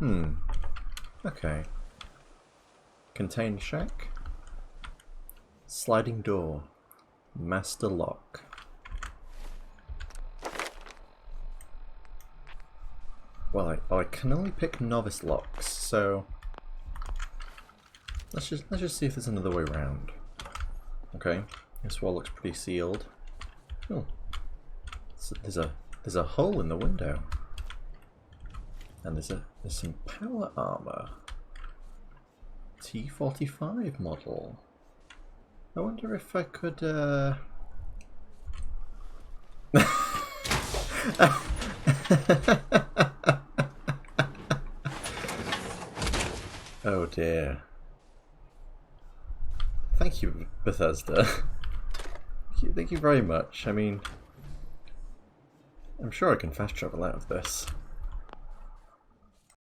Okay. Contained shack. Sliding door. Master lock. Well, I can only pick novice locks, so let's just see if there's another way around. Okay, this wall looks pretty sealed. Oh, so there's a hole in the window, and there's some power armor. T45 model. I wonder if I could. Oh dear. Thank you, Bethesda. Thank you very much. I mean, I'm sure I can fast travel out of this.